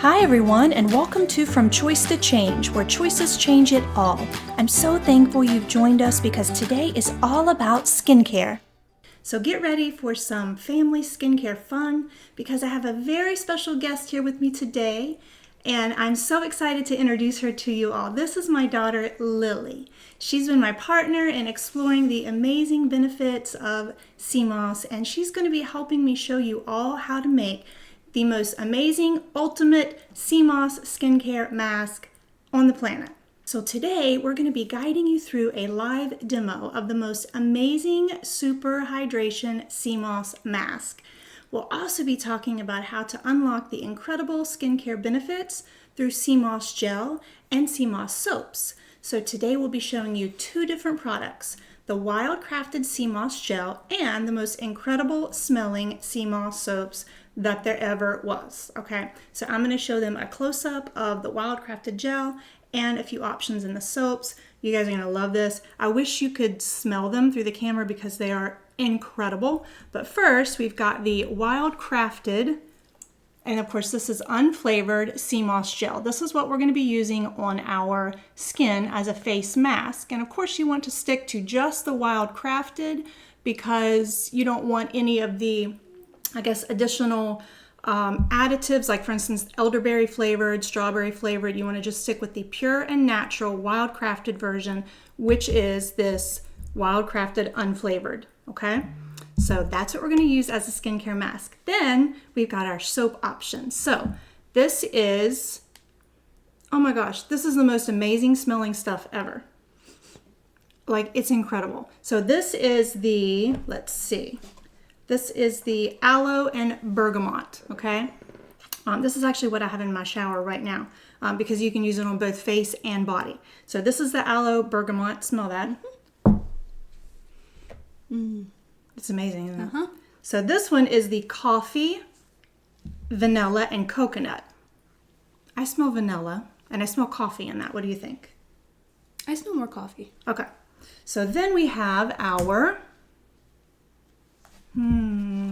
Hi everyone, and welcome to From Choice to Change, where choices change it all. I'm so thankful you've joined us because today is all about skincare. So get ready for some family skincare fun because I have a very special guest here with me today, and I'm so excited to introduce her to you all. This is my daughter, Lily. She's been my partner in exploring the amazing benefits of sea moss, and she's going to be helping me show you all how to make the most amazing, ultimate sea moss skincare mask on the planet. So today we're going to be guiding you through a live demo of the most amazing super hydration sea moss mask. We'll also be talking about how to unlock the incredible skincare benefits through sea moss gel and sea moss soaps. So today we'll be showing you two different products, the wildcrafted sea moss gel and the most incredible smelling sea moss soaps that there ever was. Okay, so I'm going to show them a close-up of the wildcrafted gel and a few options in the soaps. You guys are going to love this. I wish you could smell them through the camera because they are incredible. But first, we've got the wildcrafted, and of course this is unflavored sea moss gel. This is what we're going to be using on our skin as a face mask. And of course you want to stick to just the wildcrafted because you don't want any of the additional additives, like for instance, elderberry flavored, strawberry flavored. You want to just stick with the pure and natural wildcrafted version, which is this wildcrafted unflavored, okay? So that's what we're going to use as a skincare mask. Then we've got our soap options. So this is, oh my gosh, this is the most amazing smelling stuff ever. Like, it's incredible. So this is the, let's see. This is the aloe and bergamot, okay? This is actually what I have in my shower right now because you can use it on both face and body. So this is the aloe bergamot. Smell that. It's amazing, isn't it? So this one is the coffee, vanilla, and coconut. I smell vanilla and I smell coffee in that. What do you think? I smell more coffee. Okay. So then we have our...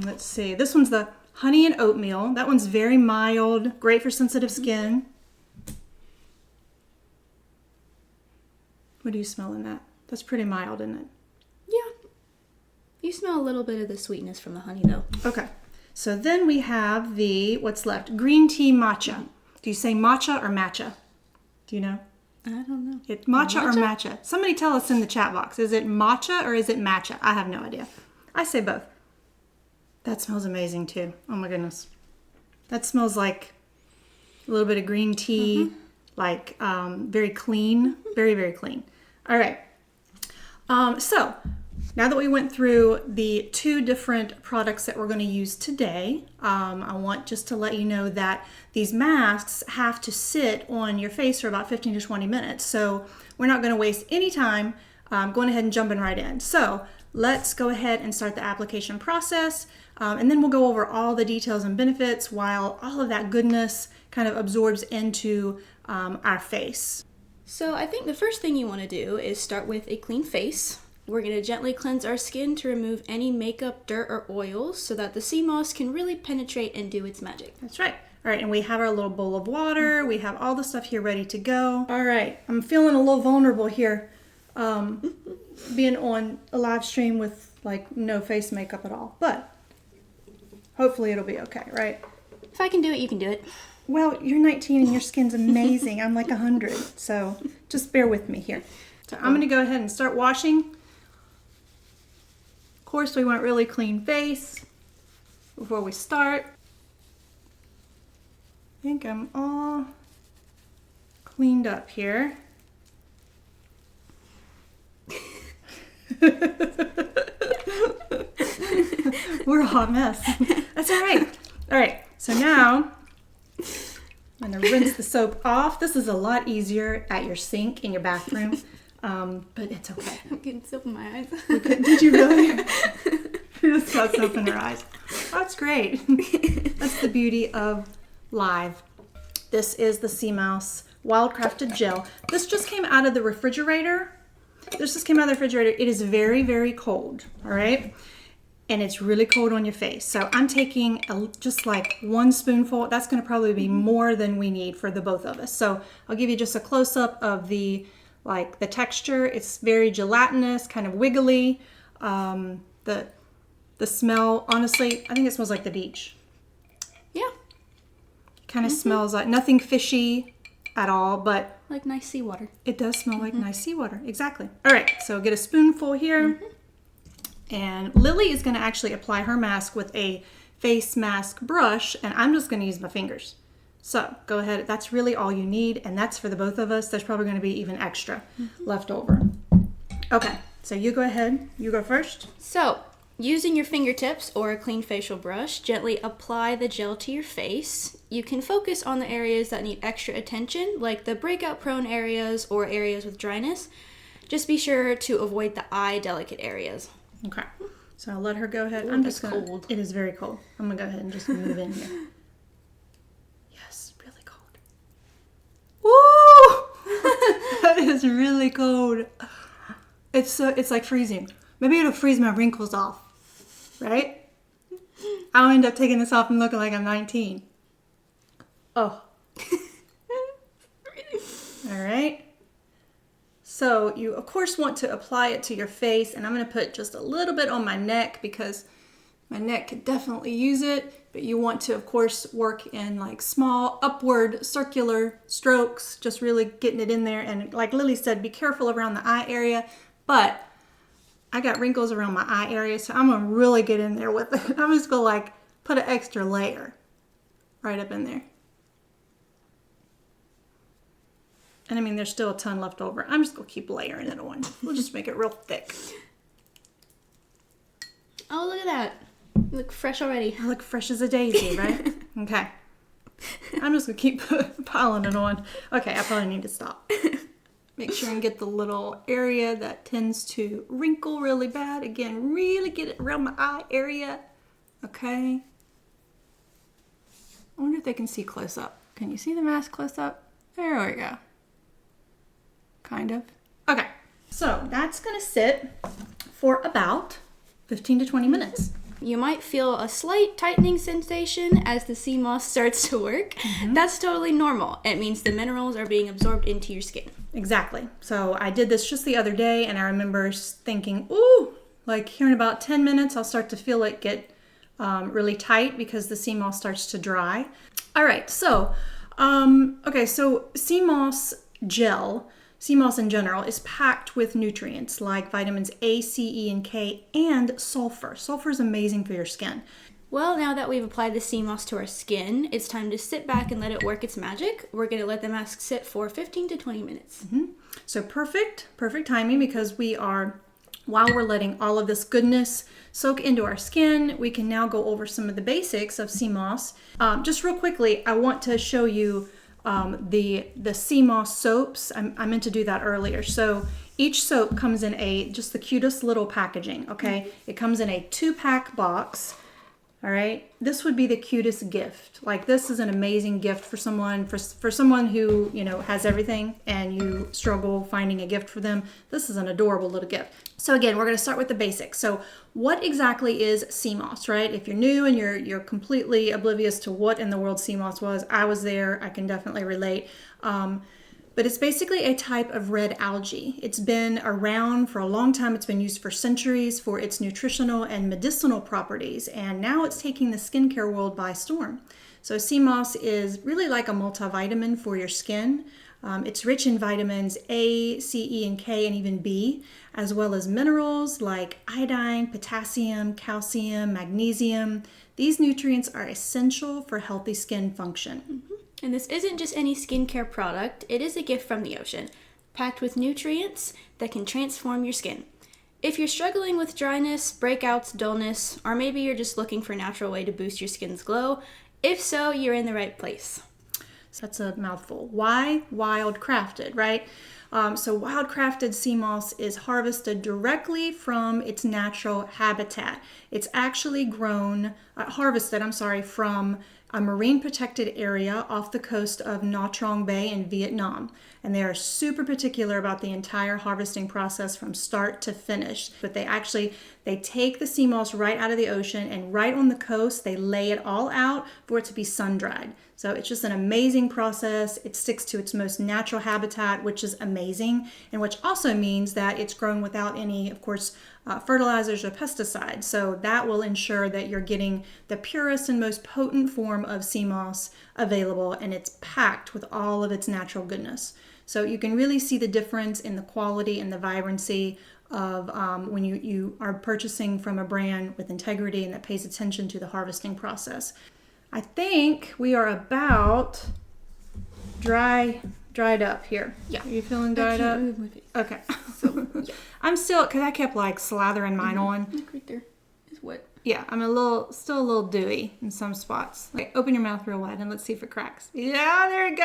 let's see. This one's the honey and oatmeal. That one's very mild, great for sensitive skin. What do you smell in that? That's pretty mild, isn't it? Yeah. You smell a little bit of the sweetness from the honey, though. Okay. So then we have the, what's left? Green tea matcha. Do you say matcha or matcha? Do you know? I don't know. Matcha or matcha? Somebody tell us in the chat box. Is it matcha or is it matcha? I have no idea. I say both. That smells amazing too. Oh my goodness. That smells like a little bit of green tea, like very clean, very, very clean. All right. So now that we went through the two different products that we're going to use today, I want just to let you know that these masks have to sit on your face for about 15 to 20 minutes. So we're not going to waste any time going ahead and jumping right in. So let's go ahead and start the application process. And then we'll go over all the details and benefits while all of that goodness kind of absorbs into our face. So I think the first thing you want to do is start with a clean face. We're going to gently cleanse our skin to remove any makeup, dirt, or oils so that the sea moss can really penetrate and do its magic. That's right. All right, and we have our little bowl of water. We have all the stuff here ready to go. All right, I'm feeling a little vulnerable here, being on a live stream with like no face makeup at all, but hopefully it'll be okay, right? If I can do it, you can do it. Well, you're 19 and your skin's amazing. I'm like 100, so just bear with me here. So I'm going to go ahead and start washing. Of course, we want really clean face before we start. I think I'm all cleaned up here. We're a hot mess. That's all right. All right, so now I'm going to rinse the soap off. This is a lot easier at your sink in your bathroom, but it's okay. I'm getting soap in my eyes. Did you really? She just got soap in her eyes. That's great. That's the beauty of live. This is the Sea Moss Wildcrafted Gel. This just came out of the refrigerator. It is very, very cold, all right? and it's really cold on your face. So I'm taking just like 1 spoonful. That's going to probably be more than we need for the both of us. So I'll give you just a close-up of the texture. It's very gelatinous, kind of wiggly. The smell, honestly, I think it smells like the beach. Yeah. Kind of smells like nothing fishy at all, but like nice seawater. It does smell like nice seawater. Exactly. All right, so get a spoonful here. And Lily is going to actually apply her mask with a face mask brush, and I'm just going to use my fingers. So go ahead. That's really all you need, and that's for the both of us. There's probably going to be even extra left over. Okay, so you go ahead. You go first. So, using your fingertips or a clean facial brush, gently apply the gel to your face. You can focus on the areas that need extra attention, like the breakout-prone areas or areas with dryness. Just be sure to avoid the eye delicate areas. Okay, so I'll let her go ahead. Ooh, it's cold. It is very cold. I'm gonna go ahead and just move in here. Yes, really cold. Woo! That is really cold. It's like freezing. Maybe it'll freeze my wrinkles off, right? I'll end up taking this off and looking like I'm 19. Oh. All right. So you, of course, want to apply it to your face, and I'm going to put just a little bit on my neck because my neck could definitely use it, but you want to, of course, work in like small upward circular strokes, just really getting it in there. And like Lily said, be careful around the eye area, but I got wrinkles around my eye area, so I'm going to really get in there with it. I'm just going to like put an extra layer right up in there. And I mean, there's still a ton left over. I'm just going to keep layering it on. We'll just make it real thick. Oh, look at that. You look fresh already. I look fresh as a daisy, right? Okay. I'm just going to keep piling it on. Okay, I probably need to stop. Make sure and get the little area that tends to wrinkle really bad. Again, really get it around my eye area. Okay. I wonder if they can see close up. Can you see the mask close up? There we go. Kind of. Okay, so that's going to sit for about 15 to 20 minutes. You might feel a slight tightening sensation as the sea moss starts to work. That's totally normal. It means the minerals are being absorbed into your skin. Exactly. So I did this just the other day, and I remember thinking, ooh, like here in about 10 minutes, I'll start to feel it get really tight because the sea moss starts to dry. All right, so, so sea moss gel, sea moss in general, is packed with nutrients like vitamins A, C, E, and K, and sulfur. Sulfur is amazing for your skin. Well, now that we've applied the sea moss to our skin, it's time to sit back and let it work its magic. We're going to let the mask sit for 15 to 20 minutes. So perfect timing, because while we're letting all of this goodness soak into our skin, we can now go over some of the basics of sea moss. Just real quickly, I want to show you the sea moss soaps. I meant to do that earlier. So each soap comes in just the cutest little packaging, okay? It comes in a 2-pack box. All right, this would be the cutest gift. Like, this is an amazing gift for someone, for someone who, has everything and you struggle finding a gift for them. This is an adorable little gift. So again, we're going to start with the basics. So what exactly is sea moss, right? If you're new and you're completely oblivious to what in the world sea moss was, I was there. I can definitely relate. But it's basically a type of red algae. It's been around for a long time. It's been used for centuries for its nutritional and medicinal properties. And now it's taking the skincare world by storm. So sea moss is really like a multivitamin for your skin. It's rich in vitamins A, C, E, and K, and even B, as well as minerals like iodine, potassium, calcium, magnesium. These nutrients are essential for healthy skin function. And this isn't just any skincare product, it is a gift from the ocean, packed with nutrients that can transform your skin. If you're struggling with dryness, breakouts, dullness, or maybe you're just looking for a natural way to boost your skin's glow, if so, you're in the right place. So that's a mouthful. Why wildcrafted, right? So wildcrafted sea moss is harvested directly from its natural habitat. It's actually harvested from a marine protected area off the coast of Nha Trang Bay in Vietnam. And they are super particular about the entire harvesting process from start to finish. But They take the sea moss right out of the ocean, and right on the coast, they lay it all out for it to be sun-dried. So it's just an amazing process. It sticks to its most natural habitat, which is amazing, and which also means that it's grown without any, of course, fertilizers or pesticides. So that will ensure that you're getting the purest and most potent form of sea moss available, and it's packed with all of its natural goodness. So you can really see the difference in the quality and the vibrancy of when you are purchasing from a brand with integrity and that pays attention to the harvesting process. I think we are about dried up here. Yeah. Are you feeling dried up? Okay. So, yeah. I'm still, because I kept like slathering mine on. Look right there. It's wet. Yeah, I'm still a little dewy in some spots. Okay, open your mouth real wide and let's see if it cracks. Yeah, there it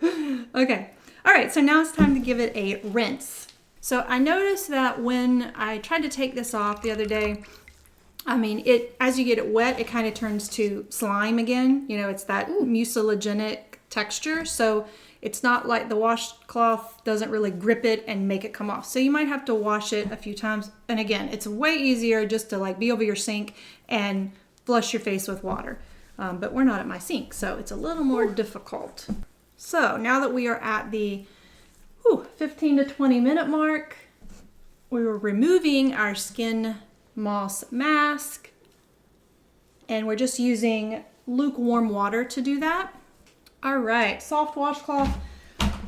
goes. Okay. All right, so now it's time to give it a rinse. So I noticed that when I tried to take this off the other day, as you get it wet, it kind of turns to slime again. You know, it's that mucilagenic texture. So it's not like the washcloth doesn't really grip it and make it come off. So you might have to wash it a few times. And again, it's way easier just to like be over your sink and flush your face with water. But we're not at my sink, so it's a little more difficult. So now that we are at the 15 to 20 minute mark, we were removing our skin moss mask, and we're just using lukewarm water to do that. All right, soft washcloth,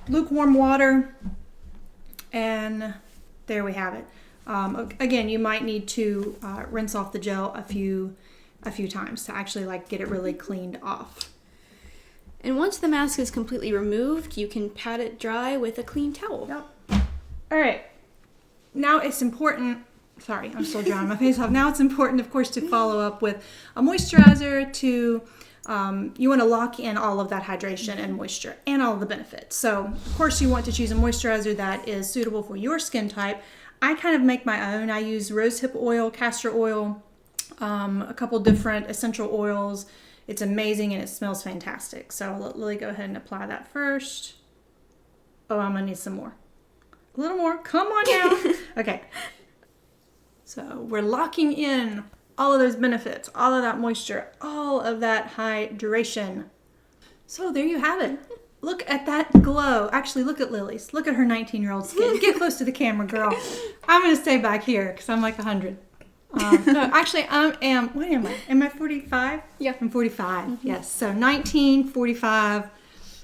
lukewarm water, and there we have it. Again, you might need to rinse off the gel a few times to actually like get it really cleaned off. And once the mask is completely removed, you can pat it dry with a clean towel. Yep. All right. Now it's important. Sorry, I'm still drying my face off. Now it's important, of course, to follow up with a moisturizer to, you want to lock in all of that hydration and moisture and all of the benefits. So, of course, you want to choose a moisturizer that is suitable for your skin type. I kind of make my own. I use rosehip oil, castor oil, a couple different essential oils. It's amazing and it smells fantastic. So I'll let Lily go ahead and apply that first. Oh, I'm gonna need some more. A little more. Come on now. Okay. So we're locking in all of those benefits, all of that moisture, all of that hydration. So there you have it. Look at that glow. Actually, look at Lily's. Look at her 19-year-old skin. Get close to the camera, girl. I'm gonna stay back here because I'm like 100. No, actually, what am I? Am I 45? Yeah. I'm 45, yes. So 19, 45.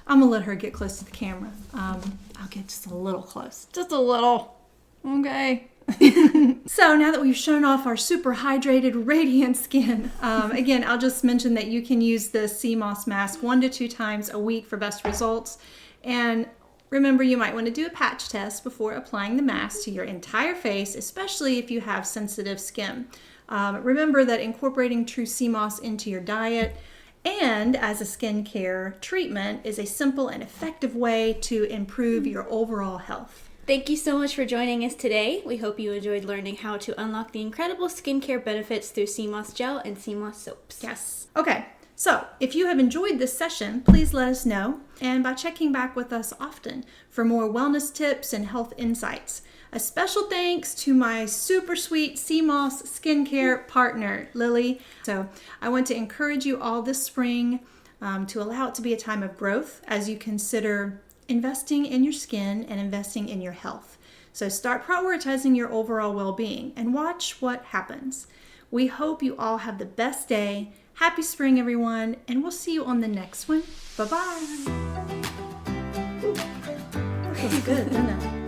I'm going to let her get close to the camera. I'll get just a little close. Just a little. Okay. So now that we've shown off our super hydrated, radiant skin, again, I'll just mention that you can use the sea moss mask 1 to 2 times a week for best results. And remember, you might want to do a patch test before applying the mask to your entire face, especially if you have sensitive skin. Remember that incorporating true sea moss into your diet and as a skincare treatment is a simple and effective way to improve your overall health. Thank you so much for joining us today. We hope you enjoyed learning how to unlock the incredible skincare benefits through sea moss gel and sea moss soaps. Yes. Okay. So, if you have enjoyed this session, please let us know, and by checking back with us often for more wellness tips and health insights. A special thanks to my super sweet sea moss skincare partner, Lily. So, I want to encourage you all this spring to allow it to be a time of growth as you consider investing in your skin and investing in your health. So, start prioritizing your overall well-being and watch what happens. We hope you all have the best day. Happy spring, everyone, and we'll see you on the next one. Bye-bye. That feels good, doesn't it?